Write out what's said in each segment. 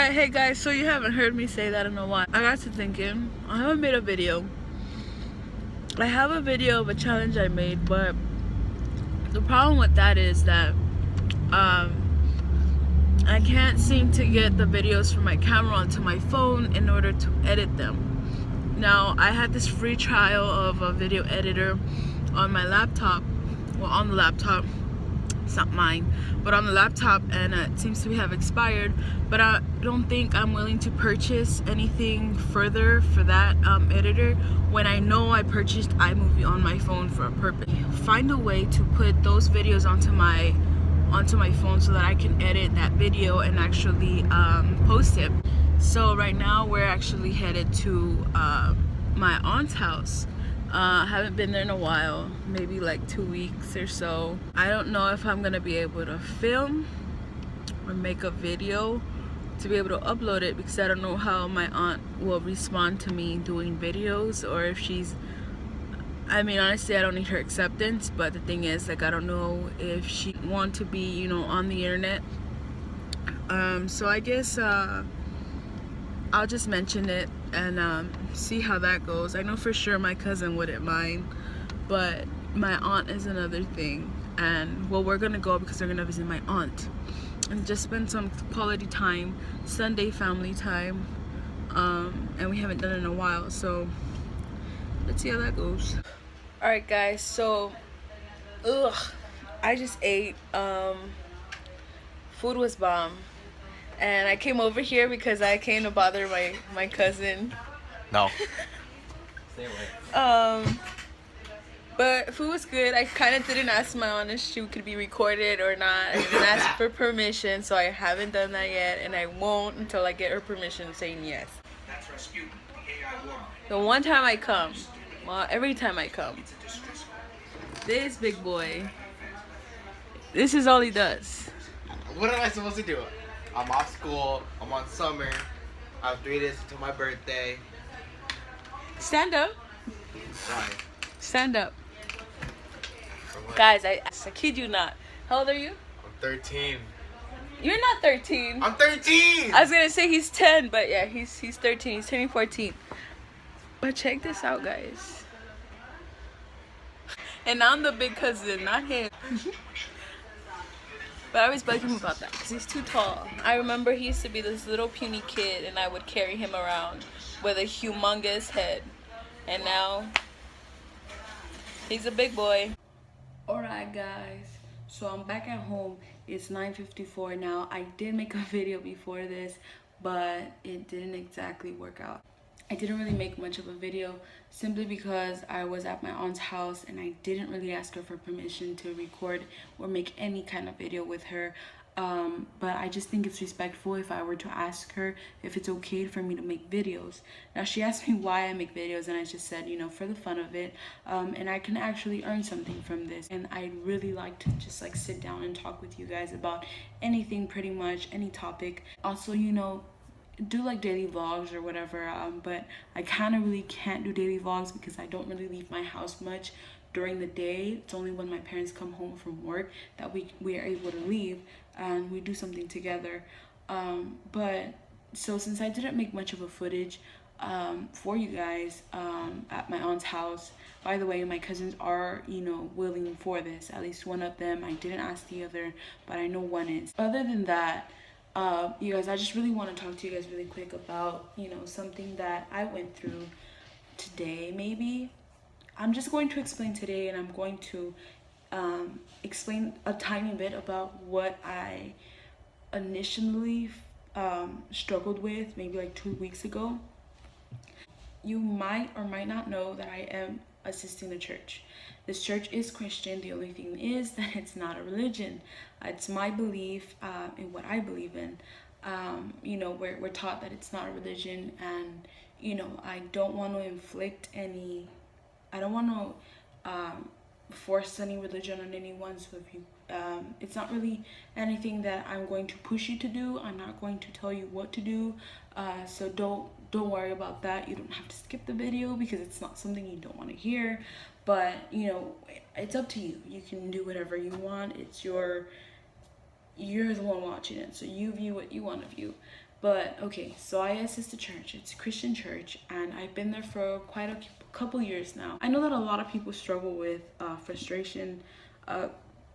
Alright, hey guys, so you haven't heard me say that in a while. I got to thinking, I haven't made a video. I have a video of a challenge I made, but the problem with that is that I can't seem to get the videos from my camera onto my phone in order to edit them. Now, I had this free trial of a video editor on my laptop, well, on the laptop. It's not mine, but on the laptop, and it seems to have expired. But I don't think I'm willing to purchase anything further for that editor when I know I purchased iMovie on my phone for a purpose. Find a way to put those videos onto my phone so that I can edit that video and actually post it. So right now we're actually headed to my aunt's house. Haven't been there in a while, maybe like 2 weeks or so. I don't know if I'm gonna be able to film or make a video to be able to upload it, because I don't know how my aunt will respond to me doing videos, or if she's, I mean, honestly, I don't need her acceptance, but the thing is, like, I don't know if she want to be, you know, on the internet. So I guess I'll just mention it and see how that goes. I know for sure my cousin wouldn't mind, but my aunt is another thing. And well, we're gonna go because we're gonna visit my aunt and just spend some quality time, Sunday family time, and we haven't done it in a while, so let's see how that goes. All right guys, so I just ate. Food was bomb. And I came over here because I came to bother my cousin. No. Stay away. But food was good. I kind of didn't ask my aunt if she could be recorded or not. I didn't ask for permission, so I haven't done that yet, and I won't until I get her permission saying yes. The one time I come, well, every time I come, this big boy, this is all he does. What am I supposed to do? I'm off school, I'm on summer, I have 3 days until my birthday. Stand up. Why? Stand up. Guys, I kid you not. How old are you? I'm 13. You're not 13. I'm 13! I was gonna say he's 10, but yeah, he's 13. He's turning 14. But check this out, guys. And I'm the big cousin, not him. But I always bug him about that because he's too tall. I remember he used to be this little puny kid, and I would carry him around with a humongous head. And now he's a big boy. Alright guys, so I'm back at home. It's 9:54 now. I did make a video before this, but it didn't exactly work out. I didn't really make much of a video simply because I was at my aunt's house and I didn't really ask her for permission to record or make any kind of video with her. But I just think it's respectful if I were to ask her if it's okay for me to make videos. Now, she asked me why I make videos, and I just said, you know, for the fun of it, and I can actually earn something from this. And I'd really like to just like sit down and talk with you guys about anything, pretty much any topic. Also, you know, do like daily vlogs or whatever, but I kind of really can't do daily vlogs because I don't really leave my house much during the day. It's only when my parents come home from work that we are able to leave and we do something together. But so since I didn't make much of a footage for you guys at my aunt's house, by the way, my cousins are, you know, willing for this, at least one of them. I didn't ask the other, but I know one is. Other than that, you guys, I just really want to talk to you guys really quick about, you know, something that I went through today. Maybe I'm just going to explain today, and I'm going to explain a tiny bit about what I initially struggled with maybe like 2 weeks ago. You might or might not know that I am assisting the church. This church is Christian. The only thing is that it's not a religion. It's my belief in what I believe in. You know, we're taught that it's not a religion, and you know, I don't want to inflict any, I don't want to force any religion on anyone. So if you it's not really anything that I'm going to push you to do. I'm not going to tell you what to do, so don't worry about that. You don't have to skip the video because it's not something you don't want to hear. But you know, it's up to you. You can do whatever you want. It's you're the one watching it, so you view what you want to view. But okay, so I assist a church. It's a Christian church, and I've been there for quite a couple years now. I know that a lot of people struggle with frustration,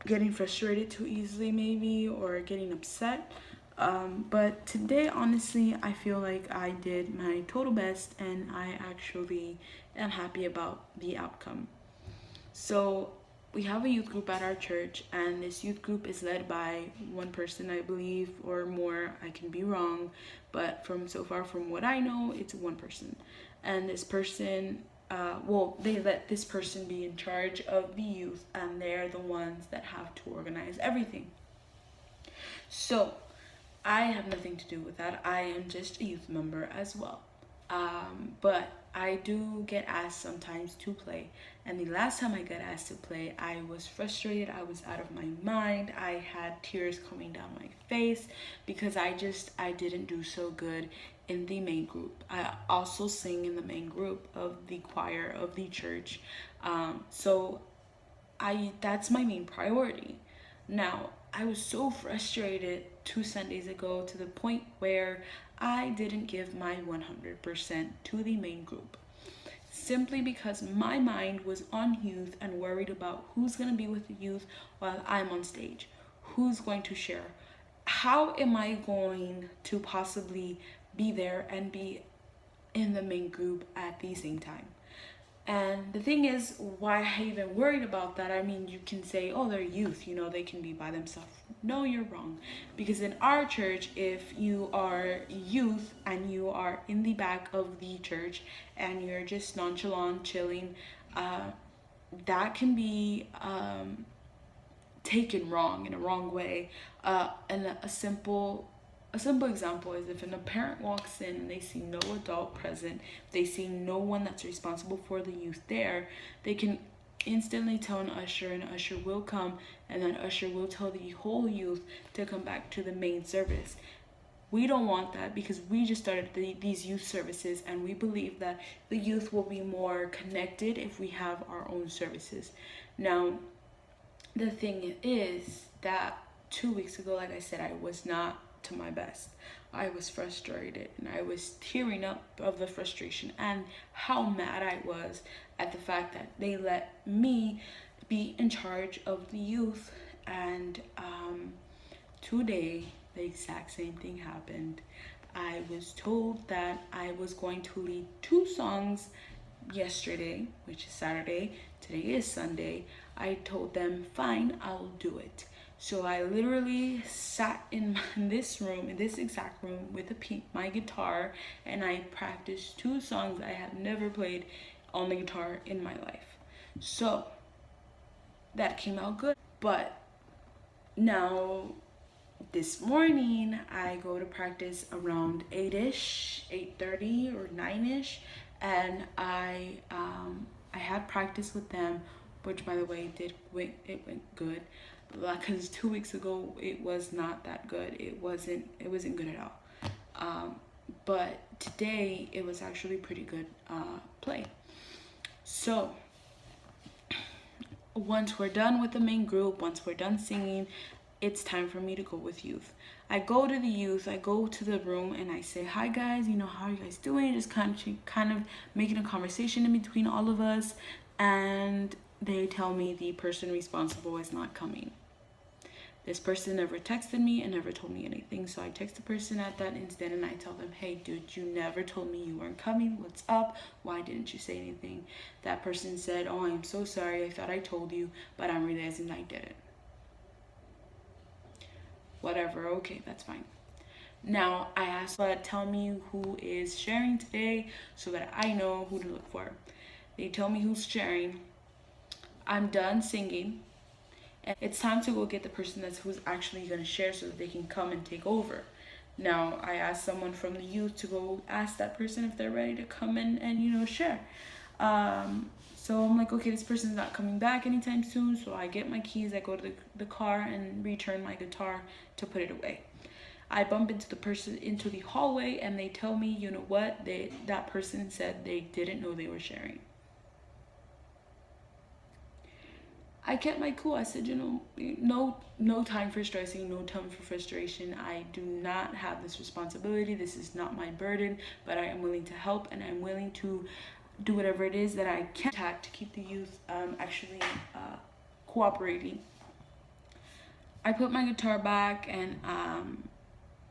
getting frustrated too easily, maybe, or getting upset. But today, honestly, I feel like I did my total best, and I actually am happy about the outcome. So we have a youth group at our church, and this youth group is led by one person, I believe, or more. I can be wrong, but from so far from what I know, it's one person. And this person, they let this person be in charge of the youth, and they're the ones that have to organize everything. So I have nothing to do with that. I am just a youth member as well. But I do get asked sometimes to play. And the last time I got asked to play, I was frustrated. I was out of my mind. I had tears coming down my face because I didn't do so good in the main group. I also sing in the main group of the choir of the church. So that's my main priority. Now, I was so frustrated 2 Sundays ago to the point where I didn't give my 100% to the main group. Simply because my mind was on youth and worried about who's going to be with the youth while I'm on stage. Who's going to share? How am I going to possibly be there and be in the main group at the same time? And the thing is, why I even worried about that, I mean, you can say, oh, they're youth, they can be by themselves. No, you're wrong. Because in our church, if you are youth and you are in the back of the church and you're just nonchalant, chilling, that can be taken wrong, in a wrong way. And a simple example is if a parent walks in and they see no adult present, they see no one that's responsible for the youth there, they can instantly tell an usher, and an usher will come, and then usher will tell the whole youth to come back to the main service. We don't want that because we just started these youth services, and we believe that the youth will be more connected if we have our own services. Now, the thing is that 2 weeks ago, like I said, I was not to my best. I was frustrated and I was tearing up of the frustration and how mad I was at the fact that they let me be in charge of the youth. And today the exact same thing happened. I was told that I was going to lead 2 songs yesterday, which is Saturday. Today is Sunday. I told them, fine, I'll do it. So I literally sat in this room, in this exact room, with my guitar, and I practiced 2 songs I have never played on the guitar in my life. So that came out good. But now, this morning, I go to practice around 8-ish, 8:30 or 9-ish, and I had practice with them, which, by the way, it went good. Because 2 weeks ago it was not that good. It wasn't good at all. But today it was actually pretty good play. So once we're done with the main group, once we're done singing, it's time for me to go with youth. I go to the youth, I go to the room, and I say, hi guys, how are you guys doing? Just kind of making a conversation in between all of us. And they tell me the person responsible is not coming. This person never texted me and never told me anything. So I text the person at that instant and I tell them, hey dude, you never told me you weren't coming. What's up? Why didn't you say anything? That person said, oh, I'm so sorry. I thought I told you, but I'm realizing I didn't. Whatever, okay, that's fine. Now I asked, tell me who is sharing today so that I know who to look for. They tell me who's sharing. I'm done singing. And it's time to go get the person who's actually going to share so that they can come and take over. Now, I asked someone from the youth to go ask that person if they're ready to come in and, share. So I'm like, okay, this person's not coming back anytime soon. So I get my keys, I go to the car and return my guitar to put it away. I bump into the person into the hallway and they tell me, you know what, that person said they didn't know they were sharing. I kept my cool. I said, no time for stressing, no time for frustration. I do not have this responsibility. This is not my burden, but I am willing to help, and I'm willing to do whatever it is that I can to keep the youth actually cooperating. I put my guitar back, and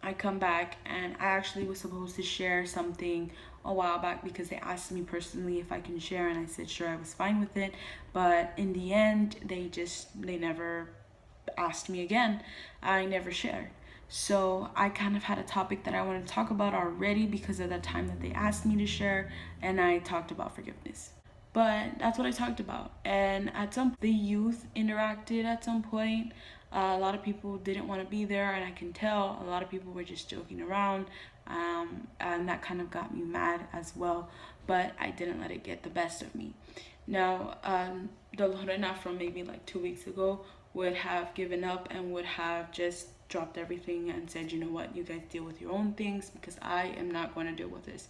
I come back, and I actually was supposed to share something a while back because they asked me personally if I can share, and I said sure, I was fine with it. But in the end, they never asked me again. I never shared. So I kind of had a topic that I wanted to talk about already because of the time that they asked me to share, and I talked about forgiveness. But that's what I talked about. And the youth interacted at some point. A lot of people didn't want to be there, and I can tell a lot of people were just joking around, and that kind of got me mad as well. But I didn't let it get the best of me. Now, the Lorena from maybe like 2 weeks ago would have given up and would have just dropped everything and said, you know what, you guys deal with your own things because I am not going to deal with this.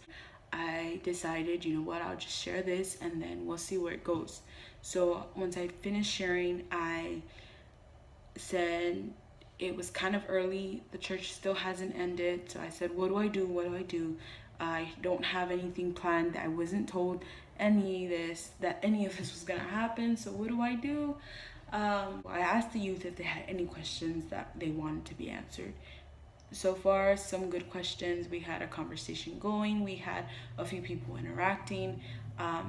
I decided, you know what, I'll just share this and then we'll see where it goes. So once I finished sharing, I said it was kind of early, the church still hasn't ended, so I said, what do I do? I don't have anything planned. I wasn't told any of this was gonna happen, so what do I do? I asked the youth if they had any questions that they wanted to be answered. So far, some good questions. We had a conversation going, we had a few people interacting,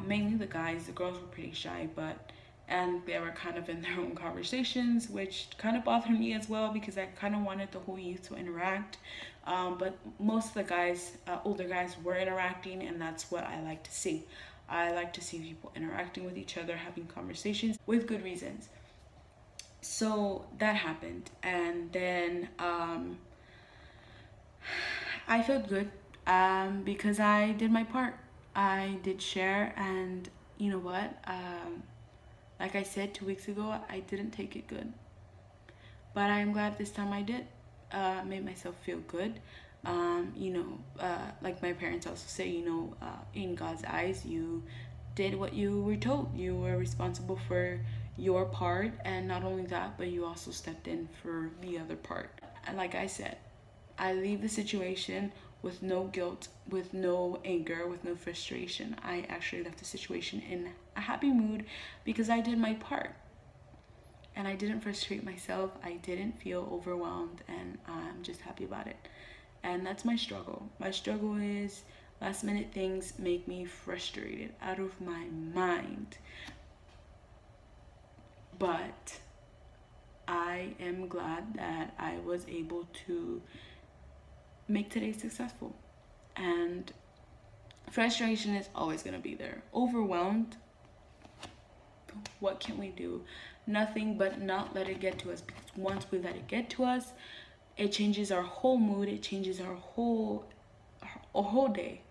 mainly the guys. The girls were pretty shy, and they were kind of in their own conversations, which kind of bothered me as well because I kind of wanted the whole youth to interact. But most of the guys, older guys, were interacting, and that's what I like to see. I like to see people interacting with each other, having conversations with good reasons. So that happened, and then I felt good because I did my part. I did share, and you know what? Like I said 2 weeks ago, I didn't take it good. But I'm glad this time I did. Made myself feel good. Like my parents also say, in God's eyes, you did what you were told. You were responsible for your part, and not only that, but you also stepped in for the other part. And like I said, I leave the situation with no guilt, with no anger, with no frustration. I actually left the situation in a happy mood because I did my part. And I didn't frustrate myself. I didn't feel overwhelmed, and I'm just happy about it. And that's my struggle. My struggle is last minute things make me frustrated, out of my mind. But I am glad that I was able to make today successful. And frustration is always going to be there. Overwhelmed, what can we do? Nothing but not let it get to us, because once we let it get to us, it changes our whole mood. It changes our whole day.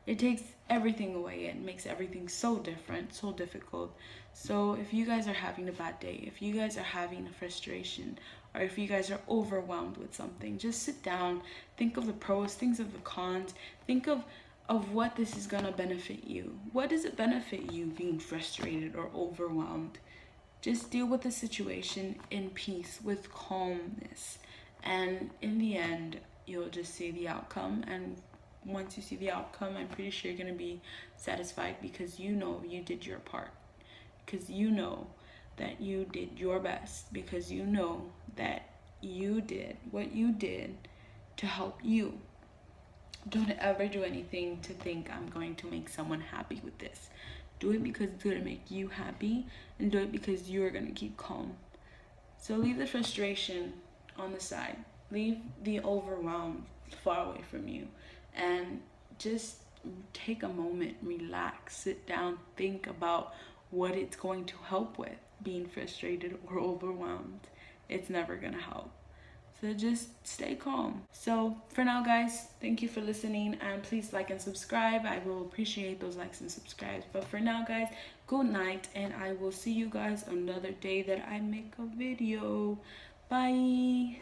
It takes everything away. It makes everything so different, so difficult. So if you guys are having a bad day, if you guys are having a frustration, or if you guys are overwhelmed with something, just sit down, think of the pros, think of the cons, think of what this is gonna benefit you. What does it benefit you being frustrated or overwhelmed? Just deal with the situation in peace, with calmness. And in the end, you'll just see the outcome. And once you see the outcome, I'm pretty sure you're going to be satisfied, because you know you did your part. Because you know that you did your best. Because you know that you did what you did to help you. Don't ever do anything to think I'm going to make someone happy with this. Do it because it's going to make you happy, and do it because you're going to keep calm. So leave the frustration on the side. Leave the overwhelm far away from you, and just take a moment, relax, sit down, think about what it's going to help with. Being frustrated or overwhelmed, it's never going to help. So just stay calm. So for now, guys, thank you for listening, and please like and subscribe. I will appreciate those likes and subscribes. But for now, guys, good night, and I will see you guys another day that I make a video. Bye.